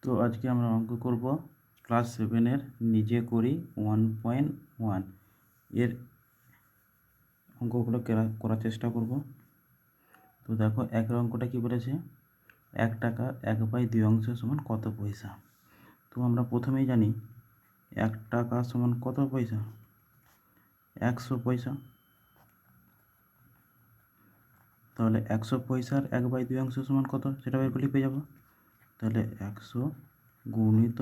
তো আজকে আমরা অঙ্ক করব ক্লাস 7-এর নিজে করি 1.1 এর অঙ্কগুলো করার চেষ্টা করব। তো দেখো একের অঙ্কটা কি বলেছে, 1 টাকা 1/2 অংশ সমান কত পয়সা। তো আমরা প্রথমেই জানি 1 টাকা সমান কত পয়সা, 100 পয়সা। তাহলে 100 পয়সার 1/2 অংশ সমান কত সেটা বের করলে পেয়ে যাব। তাহলে 100 গুণিত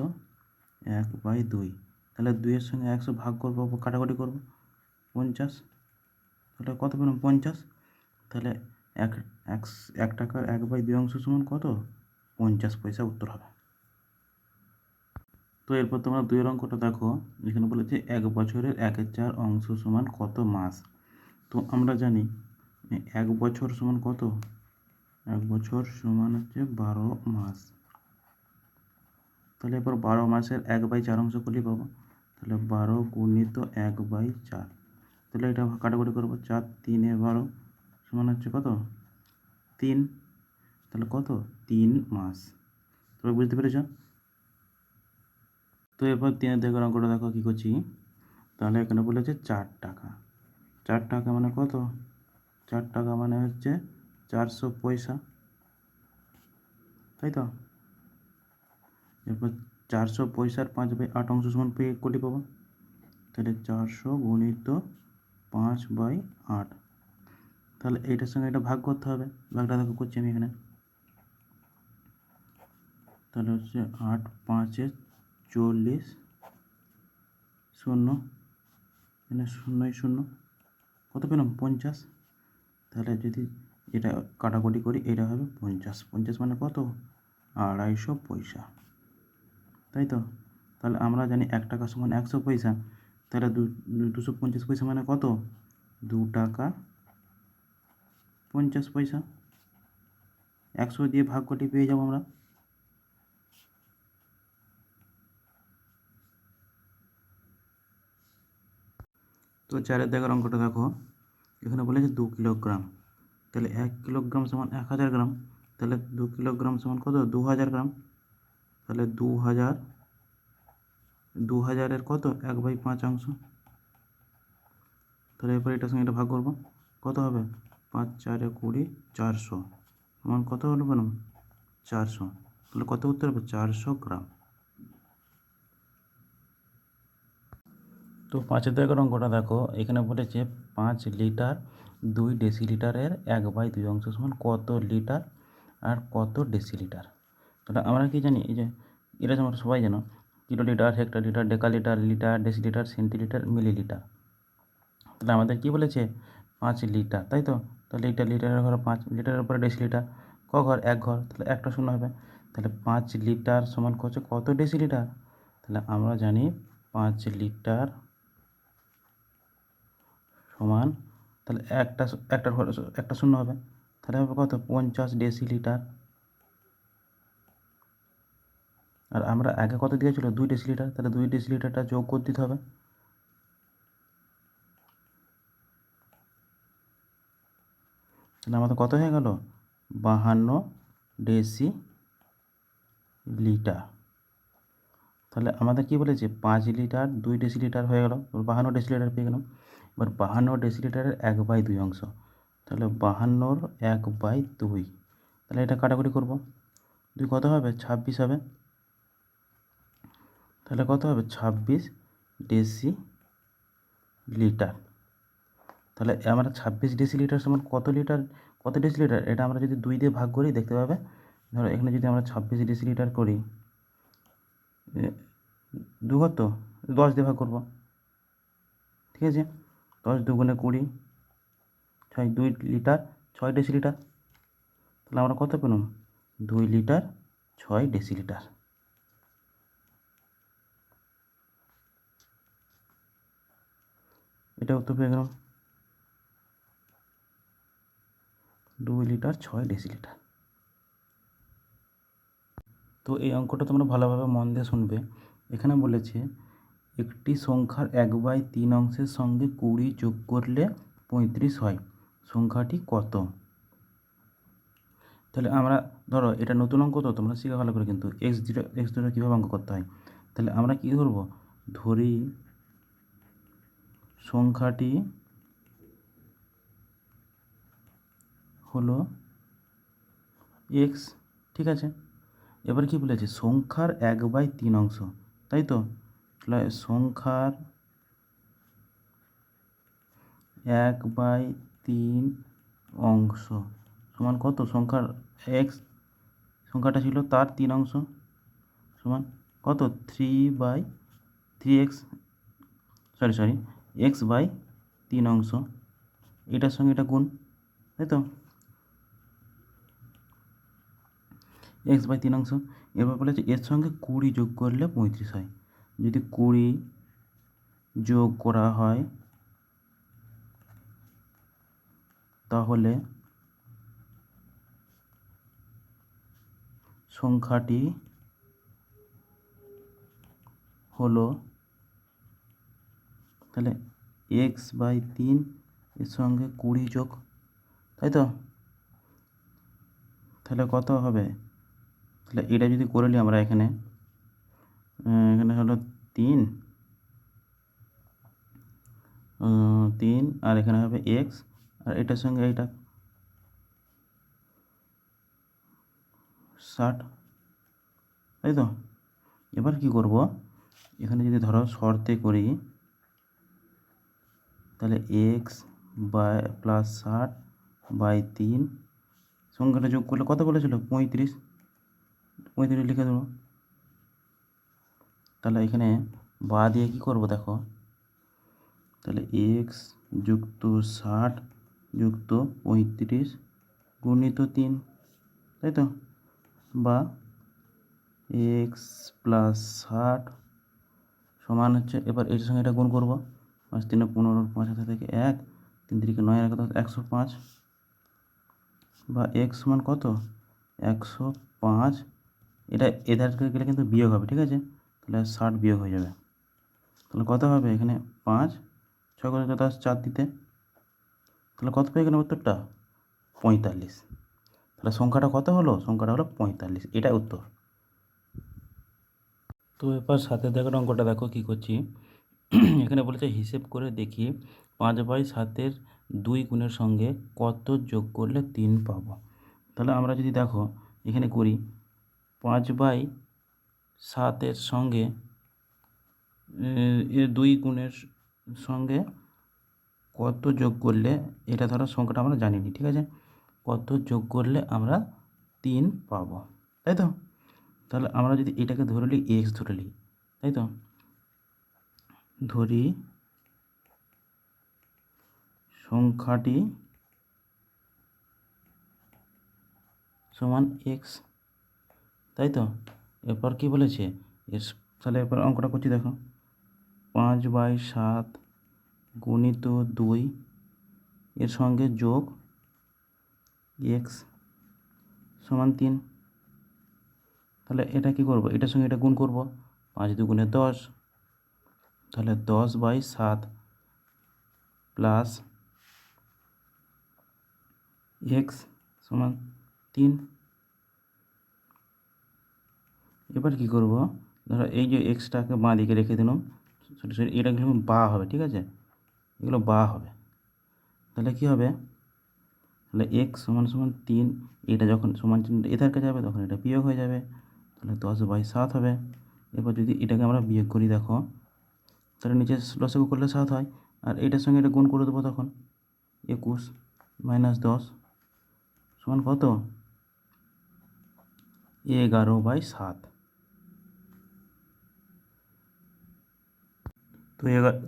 1/2, তাহলে 2-এর সঙ্গে 100 ভাগ করবো, কাটাকাটি করবো, 50। তাহলে কত পেলাম 50। তাহলে এক টাকার 1/2 অংশ সমান কত, 50 পয়সা উত্তর হবে। তো এরপর তোমরা 2-এর অঙ্কটা দেখো, এখানে বলেছে 1 বছরের 1/4 অংশ সমান কত মাস। তো আমরা জানি 1 বছর সমান কত, 1 বছর সমান হচ্ছে 12 মাস। তাহলে এরপর 12 মাসের 1/4 অংশ করলেই পাবো। তাহলে 12 গুণিত 1/4, তাহলে এটা কাটাকুটি করবো, 4 3 12 সমান হচ্ছে কত, 3। তাহলে কত, 3 মাস। তবে বুঝতে পেরেছ? তো এরপর 3-এর দেখো অঙ্কটা দেখো কী করছি। তাহলে এখানে বলেছে 4 টাকা, 4 টাকা মানে কত, 4 টাকা মানে হচ্ছে 400 পয়সা, তাই তো। এরপর 400 পয়সার 5/8 অংশ সমান পেয়ে কোটি পাবো। তাহলে 400 গুণিত 5/8, তাহলে এইটার সঙ্গে এটা ভাগ করতে হবে। ভাগটা দেখো করছি আমি এখানে। তাহলে হচ্ছে 8 5 40, 0 এখানে 0 0, কত পেলাম 50। তাহলে যদি এটা কাটাকুটি করি, এটা হবে 50, 50 মানে কত, 250 পয়সা, তাই তো। তাহলে আমরা জানি 1 টাকা সমান 100 পয়সা, তাহলে 250 পয়সা মানে কত, 2 টাকা 50 পয়সা। 100 দিয়ে ভাগ করলে পেয়ে যাবো আমরা। তো 4-এর দেখার অঙ্কটা দেখো, এখানে বলেছে 2 কিলোগ্রাম। তাহলে 1 কিলোগ্রাম সমান 1000 গ্রাম, তাহলে 2 কিলোগ্রাম সমান কত, 2000 গ্রাম। তাহলে 2000-এর কত 1/5 অংশ। তাহলে এরপর এটার সঙ্গে এটা ভাগ করবো, কত হবে, 5 4 20, 400 সমান কত হলো পেলাম 400। তাহলে কত উত্তর হবে, 400 গ্রাম। তো 5-এর দাগের অঙ্কটা দেখো, এখানে বলেছে 5 লিটার 2 ডেসিলিটারের 1/2 অংশ সমান কত লিটার আর কত ডেসিলিটার। তাহলে আমরা কি জানি, এই যে এটা আমরা সবাই জানো, kilolitre, hectolitre, decalitre, litre, decilitre, centilitre, millilitre. তাহলে আমাদের কি বলেছে 5 লিটার, তাই তো। তাহলে এটা লিটারের ঘরে 5, লিটারের উপরে ডেসিলিটার, ক ঘর, এক ঘর, তাহলে একটা শূন্য হবে। তাহলে 5 লিটার সমান হচ্ছে কত ডেসিলিটার। তাহলে আমরা জানি 5 লিটার সমান, তাহলে একটার ঘরে একটা শূন্য হবে, তাহলে হবে কত, 50 ডেসিলিটার। আর আমরা আগে কত দিয়েছিল, 2 ডেসিলিটার, তাহলে 2 ডেসিলিটারটা যোগ করে দিতে হবে। তাহলে আমাদের কত হয়ে গেল, 52 ডেসিলিটার। তাহলে আমাদের কি বলেছে 5 লিটার 2 ডেসিলিটার হয়ে গেল, 52 ডেসিলিটার পেয়ে গেলাম। এবার 52 ডেসিলিটারের 1/2 অংশ, তাহলে 52-র 1/2, তাহলে এটা কাটাকুটি করব, 2 কত হবে 26 হবে। তাহলে কত হবে 26 ডেসিলিটার। তাহলে আমরা 26 ডেসিলিটার সমান কত লিটার, কত ডেসিলিটার, এটা আমরা যদি 2 দিয়ে ভাগ করি দেখতে পাবে। ধরো এখানে যদি আমরা 26 ডেসিলিটার করি, 2 কত 10 দিয়ে ভাগ করবো, ঠিক আছে। 10 2 20, 6 2 লিটার 6 ডেসিলিটার। তাহলে আমরা কত পেলাম, 2 লিটার 6 ডেসিলিটার। এটা উত্তর পেয়ে গেলাম, 2 লিটার 6 ডেসিলিটার। তো এই অঙ্কটা তোমরা ভালোভাবে মন দিয়ে শুনবে। এখানে বলেছে একটি সংখ্যার 1/3 অংশের সঙ্গে 20 যোগ করলে 35 হয়, সংখ্যাটি কত। তাহলে আমরা ধরো এটা নতুন অঙ্ক তো তোমরা শিখে ভালো করে, কিন্তু এক্স জিরো কীভাবে অঙ্ক করতে হয়। তাহলে আমরা কী করব, ধরি সংখ্যাটি হলো এক্স, ঠিক আছে। এবার কি বলেছে, সংখ্যার 1/3 অংশ, তাই তো। তাহলে সংখ্যার 1/3 অংশ সমান কত, সংখ্যার এক্স সংখ্যাটা ছিল তার 3 অংশ সমান কত, 3/3 এক্স, সরি x/3 অংশ, এটার সঙ্গে এটা গুণ, তাই তো, x/3 অংশ। এবার বলেছে এর সঙ্গে 20 যোগ করলে 35 হয়। যদি 20 যোগ করা হয় তাহলে সংখ্যাটি হলো, তাহলে x/3 এর সঙ্গে 20 যোগ, তাই তো। তাহলে কত হবে, তাহলে এটা যদি করে নিই আমরা এখানে, এখানে হলো 3 3 আর এখানে হবে এক্স, আর এটার সঙ্গে এইটা 60, তাই তো। এবার কি করব, এখানে যদি ধরো শর্তে করি, তাহলে x/+60/3 সংখ্যাটা যোগ করলে কত বলেছিল, 35 লিখে দেবো। তাহলে এখানে বা দিয়ে কী করবো দেখো, তাহলে এক্স যুক্ত 60 যুক্ত 35 গুণিত 3, তাই তো, বা x+60 সমান হচ্ছে, এবার এর সঙ্গে এটা গুণ করবো, 5 3 15, 5 হাতে থেকে 1, 3 3 9 আর 105, বা এক্স সমান কত, 105, এটা এধার গেলে কিন্তু বিয়োগ হবে, ঠিক আছে। তাহলে 60 বিয়োগ হয়ে যাবে, তাহলে কত হবে, এখানে 5 6 করে 10 4 দিতে, তাহলে কত পেয়ে গেলাম উত্তরটা, 45। তাহলে সংখ্যাটা কত হলো, সংখ্যাটা হলো 45, এটাই উত্তর। তো এবার সাথে দেখার অঙ্কটা দেখো কী করছি। এখানে বলেছে হিসেব করে দেখি 5/7 2 গুণের সঙ্গে কত যোগ করলে 3 পাবো। তাহলে আমরা যদি দেখো এখানে করি, 5/7 সঙ্গে 2 গুণের সঙ্গে কত যোগ করলে, এটা ধরো সংখ্যাটা আমরা জানি নি, ঠিক আছে, কত যোগ করলে আমরা 3 পাবো, তাই তো। তাহলে আমরা যদি এটাকে ধরে নিই, এক্স ধরে নিই, তাই তো, ধরি সংখ্যাটি সমান এক্স, তাই তো। এরপর কি বলেছে, তাহলে এরপর অঙ্কটা করছি দেখো, 5/7 গুণিত 2 এর সঙ্গে যোগ এক্স সমান 3। তাহলে এটা কি করব, এটার সঙ্গে এটা গুণ করব, 5 2 গুণে 10, তাহলে 10/7 প্লাস এক্স সমান 3। এবার কি করব, ধরো এই যে এক্সটাকে বাঁ দিকে রেখে দিলাম, সরি এটা কিন্তু বা হবে, ঠিক আছে, এগুলো বা হবে। তাহলে কি হবে, তাহলে এক্স সমান সমান 3, এটা যখন সমান চিহ্নটা এধার কাছে যাবে তখন এটা বিয়োগ হয়ে যাবে, তাহলে 10/7 হবে। এরপর যদি এটাকে আমরা বিয়োগ করি দেখো, তাহলে নিচে লসাগু করলে 7 হয়, আর এটার সঙ্গে এটা গুণ করে দেবো, তখন 21 - 10 সমান কত, 11/7।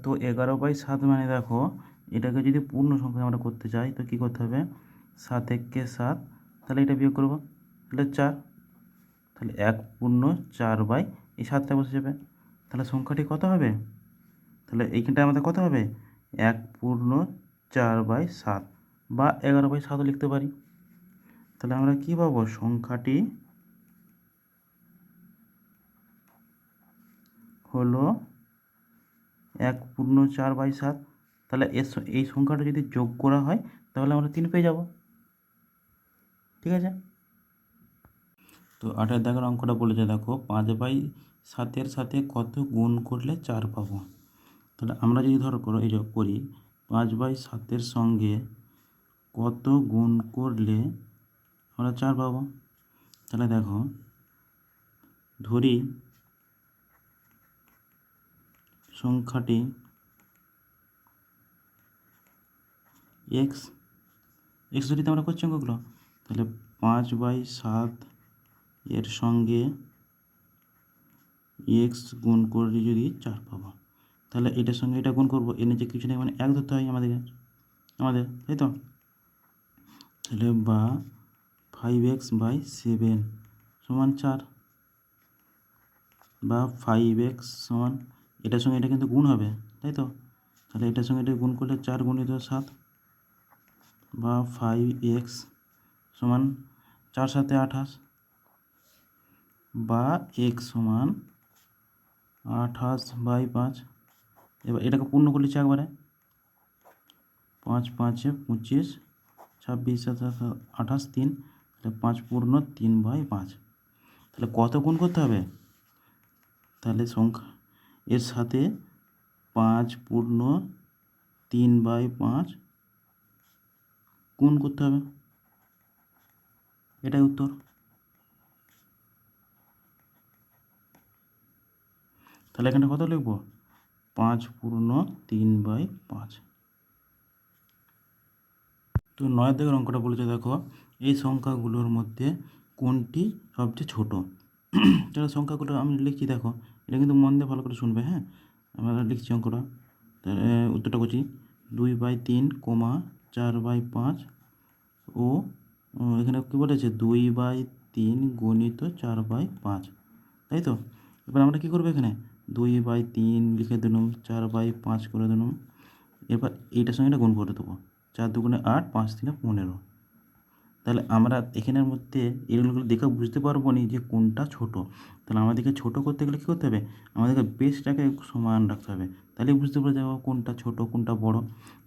তো 11/7 মানে দেখো, এটাকে যদি পূর্ণ সংখ্যা আমরা করতে চাই তো কী করতে হবে, 7 একে 7, তাহলে এটা বিয়োগ করবো, তাহলে 4, তাহলে 1/4 এই 7টা বসে যাবে, তাহলে সংখ্যাটি কত হবে, তাহলে এইখানটা আমাদের কত হবে, 1/4/7 বা 11/7 লিখতে পারি। তাহলে আমরা কী পাবো, সংখ্যাটি হলো 1/4/7। তাহলে এই সংখ্যাটা যদি যোগ করা হয় তাহলে আমরা 3 পেয়ে যাব, ঠিক আছে। তো 8 দাগের অঙ্কটা বলেছে, দেখো 5/7 সাথে কত গুণ করলে 4 পাবো। তাহলে আমরা যদি ধরো এই যে করি 5/7 সঙ্গে কত গুণ করলে আমরা 4 পাবো। তাহলে দেখো ধরি সংখ্যাটি এক্স ধরি তো আমরা করছি অঙ্কগুলো। তাহলে 5/7 এর সঙ্গে এক্স গুণ করলে যদি 4 পাবো, তাহলে এটার সঙ্গে এটা গুণ করবো, এর নিচে কিছু নেই মানে 1 ধরতে হয় আমাদের, তাই তো। তাহলে বা 5x/7 সমান 4, বা 5x সমান এটার সঙ্গে এটা কিন্তু গুণ হবে, তাই তো। তাহলে এটার সঙ্গে এটা গুণ করলে 4 গুণিত 7, বা 5x সমান 4 7 28, বা x সমান 28/5। এবার এটাকে পূর্ণ করলেছি একবারে, 5 5 25, 26 28 3, তাহলে 5 পূর্ণ 3/5। তাহলে কত গুণ করতে হবে? তাহলে সংখ্যা এর সাথে 5 পূর্ণ 3/5 গুণ করতে হবে, এটাই উত্তর। তাহলে এখানে কত লিখব? 5 পূর্ণ 3/5। তো 9 দাগের অঙ্কটা বলেছে, দেখো এই সংখ্যাগুলোর মধ্যে কোনটি সবচেয়ে ছোট। তাহলে সংখ্যাগুলো আমি লিখছি, দেখো এটা কিন্তু মন দিয়ে ভালো করে শুনবে, হ্যাঁ। আমরা লিখছি অঙ্কটা, তাহলে উত্তরটা করছি 2/3, 4/5 ও এখানে কী বলেছে 2/3 গুণিত 4/5, তাই তো। এবার আমরা কী করবো, এখানে 2/3 লিখে দিলাম, 4/5 করে দিলাম। এবার এইটার সঙ্গে এটা গুণ করে দেবো, 4 2 8, 5 3 15। তাহলে আমরা এখানের মধ্যে এগুলো দেখে বুঝতে পারবো না যে কোনটা ছোট। তাহলে আমাদেরকে ছোট করতে গেলে কী করতে হবে? আমাদেরকে বেসটাকে সমান রাখতে হবে, তাহলে বুঝতে পারা যাবে কোনটা ছোট কোনটা বড়।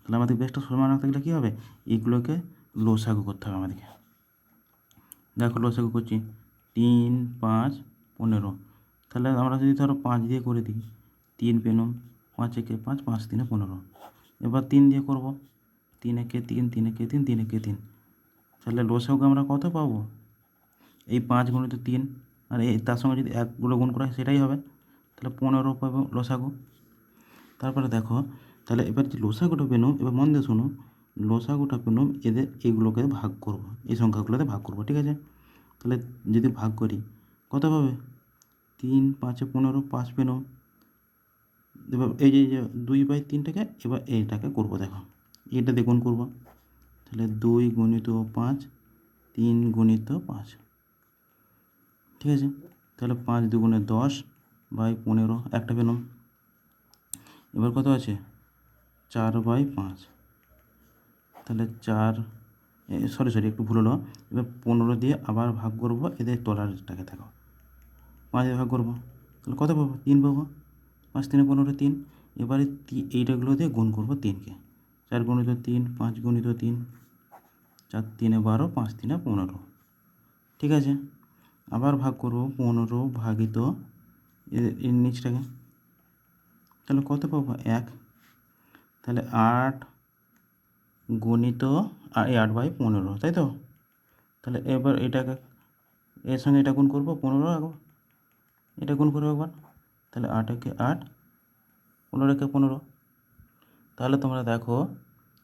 তাহলে আমাদের বেসটা সমান রাখতে গেলে কী হবে? এগুলোকে লসাগু করতে হবে আমাদেরকে। দেখো লসাগু করছি, 3 5 15। তাহলে আমরা যদি ধরো 5 দিয়ে করে দিই, 3 পেলাম, 5 একে 5, 5 3 15। এবার 3 দিয়ে করব, 3 একে 3, 3 একে 3, 3 একে 3। তাহলে লসাগু আমরা কত পাবো? এই 5 গুণিত 3, আর এই তার সঙ্গে যদি 1 গুণ করা হয় সেটাই হবে, তাহলে 15 পাবো লসাগু। তারপরে দেখো, তাহলে এবার যে লসাগুটা পেলাম, এবার মন দিয়ে শোনো, লসাগুটা পেলাম এদের এইগুলোকে ভাগ করব, এই সংখ্যাগুলোতে ভাগ করব, ঠিক আছে। তাহলে যদি ভাগ করি কত পাবে? 3 5 15, 5 পেলাম। এবার এই যে 2/3টাকে এবার এইটাকে করব, দেখো এটা দিয়ে গুণ করবো, তাহলে 2 গুণিত 5, 3 গুণিত 5, ঠিক আছে। তাহলে 5 2 10/15 একটা পেলাম। এবার কত আছে? 4/5। তাহলে 4 সরি একটু ভুল হলো। এবার 15 দিয়ে আবার ভাগ করবো এদের তলারটাকে, দেখো 5 দিয়ে ভাগ করবো, তাহলে কত পাবো? 3 পাবো। 5 3 15, 3। এবারে এইটাগুলো দিয়ে গুণ করবো 3কে, 4 গুণিত 3, 5 গুণিত 3, 4 3 12, 5 3 15, ঠিক আছে। আবার ভাগ করবো 15 ভাগিত এর নিচটাকে, তাহলে কত পাবো? 1। তাহলে 8 গুণিত 8/15, তাই তো। তাহলে এবার এটাকে এর সঙ্গে এটা গুণ করবো 15, এটা গুণ করবো একবার, তাহলে 8 একে 8, 15 একে 15। তাহলে তোমরা দেখো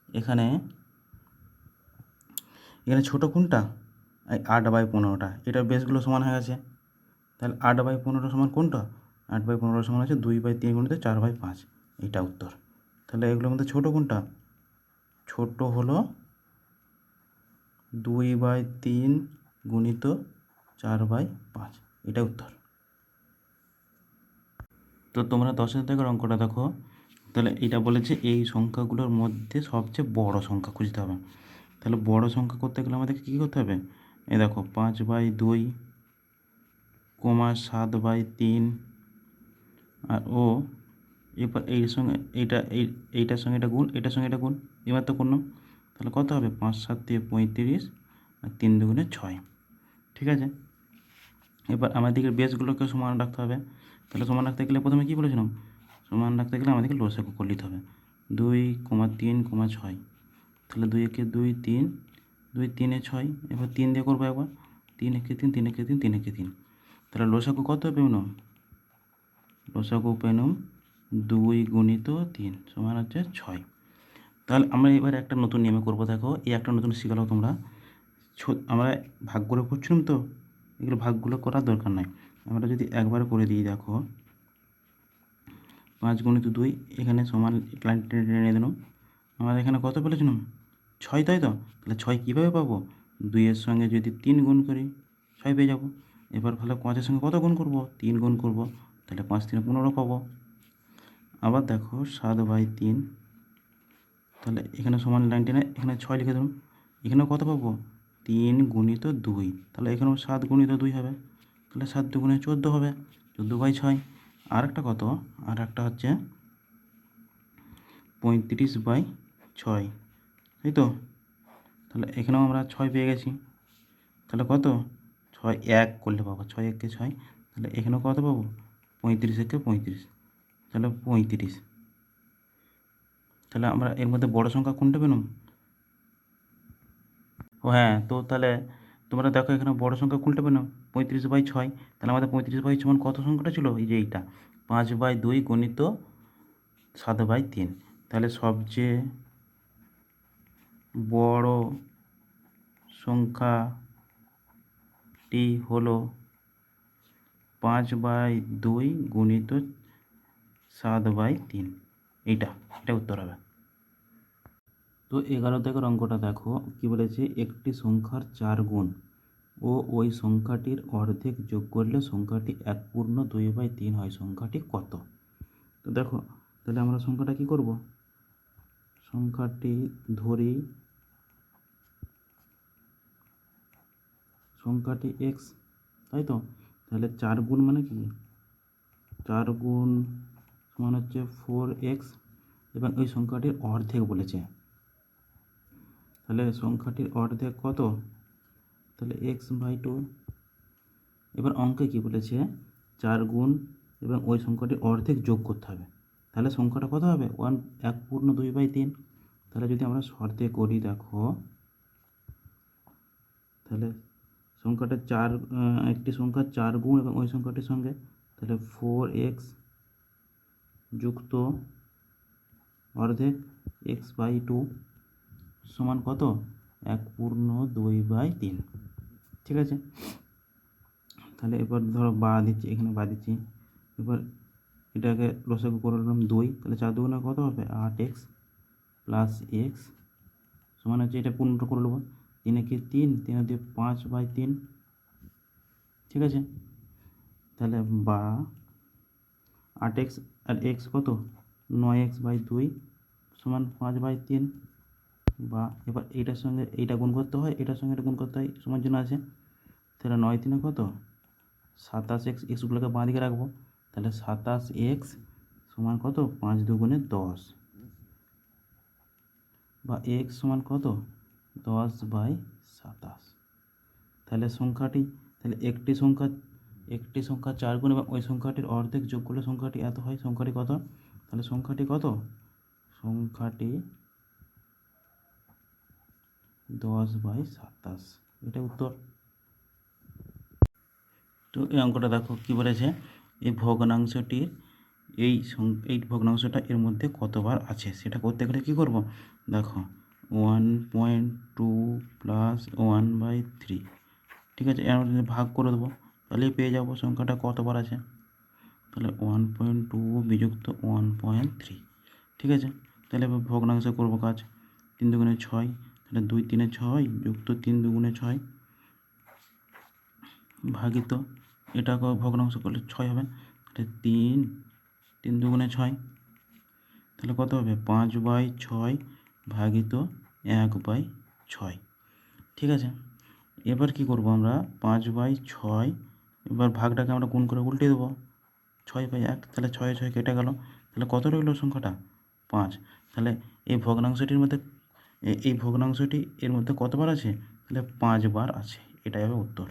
এখানে ছোটো কোনটা? এই 8/15টা, এটার বেসগুলো সমান হয়ে গেছে। তাহলে 8/15 সমান কোনটা? 8/15 সমান আছে 2/3 গুণিত 4/5, এইটা উত্তর। তাহলে এগুলোর মধ্যে ছোটো কোনটা? ছোট হলো 2/3 গুণিত 4/5, এটা উত্তর। তো তোমরা 10 দাগের অঙ্কটা দেখো, তাহলে এটা বলেছে এই সংখ্যাগুলোর মধ্যে সবচেয়ে বড় সংখ্যা খুঁজতে হবে। তাহলে বড় সংখ্যা করতে গেলে আমাদেরকে কী করতে হবে? এই দেখো 5/2, 7/3, আর ও এবার এর সঙ্গে এইটার সঙ্গে এটা গুণ, এটার সঙ্গে এটা গুণ, এবার তো করলাম। তাহলে কত হবে? 5 7 35, আর 3 2 6, ঠিক আছে। এবার আমাদেরকে বেসগুলোকে সমান রাখতে হবে। তাহলে সমান রাখতে গেলে প্রথমে কী বলেছিলাম, সমান রাখতে গেলে আমাদেরকে লসাগু করে নিতে হবে 2,3,6। তাহলে 2 একে 2 3, 2 3 6, এবার 3 দিয়ে করবো একবার, 3 একে 3, 3 একে 3, 3 একে 3। তাহলে লসাগু কত পেলাম, লসাগু পেলাম 2 গুণিত 3 সমান হচ্ছে 6। তাহলে আমরা এবার একটা নতুন নিয়মে করবো। দেখো এই একটা নতুন শিখালো তোমরা, আমরা ভাগগুলো করছিলাম তো, এগুলো ভাগগুলো করার দরকার নাই, আমরা যদি একবার করে দিই। দেখো 5 গুণিত 2, এখানে সমান লাইন টেনে টেনে দিলাম। আমরা এখানে কত পেলেছিলাম 6, তাই তো। তাহলে 6 কীভাবে পাবো, 2-এর সঙ্গে যদি 3 গুণ করি 6 পেয়ে যাবো। এবার ভালো 5-এর সঙ্গে কত গুণ করবো, 3 গুণ করবো, তাহলে 5 3 15 পাবো। আবার দেখো 7/3, তাহলে এখানে সমান লাইন টেনে এখানে 6 লিখে দিলাম। এখানেও কত পাবো, 3 গুণিত 2, তাহলে এখানেও 7 গুণিত 2 হবে, তাহলে 7 2 14 হবে, 14/6। আর একটা কত, আর একটা হচ্ছে 35/6, তাই তো। তাহলে এখানেও আমরা 6 পেয়ে গেছি। তাহলে কত, 6 1 করলে পাবো, 6 1 6, তাহলে এখানেও কত পাবো, 35 1 35, তাহলে 35। তাহলে আমরা এর মধ্যে বড় সংখ্যা কোনটা পেলাম, ও হ্যাঁ, তো তাহলে তোমরা দেখো এখানে বড় সংখ্যা কোনটা পেলাম, 35/6। তাহলে আমাদের 35/6 সমান কত সংখ্যাটা ছিল, এই যে এইটা 5/2 গুণিত 7/3। তাহলে সবচেয়ে বড় সংখ্যাটি হলো 5/2 গুণিত 7/3, এটা উত্তর হবে। তো 11 থেকে অঙ্কটা দেখো কি বলেছে, একটি সংখ্যার 4 গুণ ও ওই সংখ্যাটির অর্ধেক যোগ করলে সংখ্যাটি 1/2/3 হয়, সংখ্যাটি কত। তো দেখো তাহলে আমরা সংখ্যাটা কি করব, সংখ্যাটি ধরি সংখ্যাটি x, তাই তো। তাহলে 4 গুণ মানে কি, 4 গুণ সমান হচ্ছে 4x, এবং ওই সংখ্যাটির অর্ধেক বলেছে। তাহলে সংখ্যাটির অর্ধেক কত, তাহলে x/2। এবার অঙ্কে কি বলেছে, 4 গুণ এবং ওই সংখ্যাটির অর্ধেক যোগ করতে হবে। তাহলে সংখ্যাটা কত হবে, 1/2/3। তাহলে যদি আমরা শর্তে করি, দেখো তাহলে সংখ্যাটা 4, একটি সংখ্যা 4 গুণ এবং ওই সংখ্যাটির সঙ্গে, তাহলে 4x যুক্ত অর্ধেক x/2 সমান কত, 1/2/3। ঠিক আছে। তাহলে এবার ধরো বা দিচ্ছি, এখানে বা দিচ্ছি। এবার এটাকে লসাগু করে নিলাম 2, তাহলে 4 2 কত হবে, 8x প্লাস x সমান হচ্ছে, এটা পূর্ণ করে নেবো, 3 একে 3, 3 দিয়ে 5/3। ঠিক আছে। তাহলে বা 8x আর x কত, 9x/2 সমান 5/3। বা এবার এইটার সঙ্গে এইটা গুণ করতে হয়, এটার সঙ্গে এটা গুণ করতে হয়, সমান জন্য আছে। তাহলে 9 3 কত, 27x, এক্সগুলোকে বাঁ দিকে রাখবো। তাহলে 27x সমান কত, 5 2 10, বা x সমান কত, 10/27। তাহলে সংখ্যাটি, তাহলে একটি সংখ্যা 4 গুণ এবং ওই সংখ্যাটির অর্ধেক যোগ করলে সংখ্যাটি এত হয়, সংখ্যাটি কত, তাহলে সংখ্যাটি কত, সংখ্যাটি 10/27, এটা উত্তর। তো এই অঙ্কটা দেখো কি বলেছে, এই ভগ্নাংশটির এই ভগ্নাংশটা এর মধ্যে কতবার আছে সেটা করতে গেলে কী করব, দেখো 1.2 প্লাস 1/3, ঠিক আছে। এর মধ্যে ভাগ করে দেবো, তাহলেই পেয়ে যাবো সংখ্যাটা কতবার আছে। তাহলে 1.2 বিযুক্ত 1.3, ঠিক আছে। তাহলে এবার ভগ্নাংশ করবো কাজ, 3 2 6, তাহলে 2 3 6 যুক্ত 3 2 6 ভাগিত, এটাকে ভগ্নাংশ করলে 6 হবে। তাহলে 3 3 2 6, তাহলে কত হবে, 5/6 ভাগিত 1/6, ঠিক আছে। এবার কি করব আমরা, 5/6, এবার ভাগটাকে আমরা গুণ করে উল্টে দেবো, 6/1, তাহলে 6 6 কেটে গেল, তাহলে কত রইল সংখ্যাটা, 5। তাহলে এই ভগ্নাংশটির মধ্যে এই ভগ্নাংশটি এর মধ্যে কতবার আছে, তাহলে 5 বার আছে, এটাই হবে উত্তর।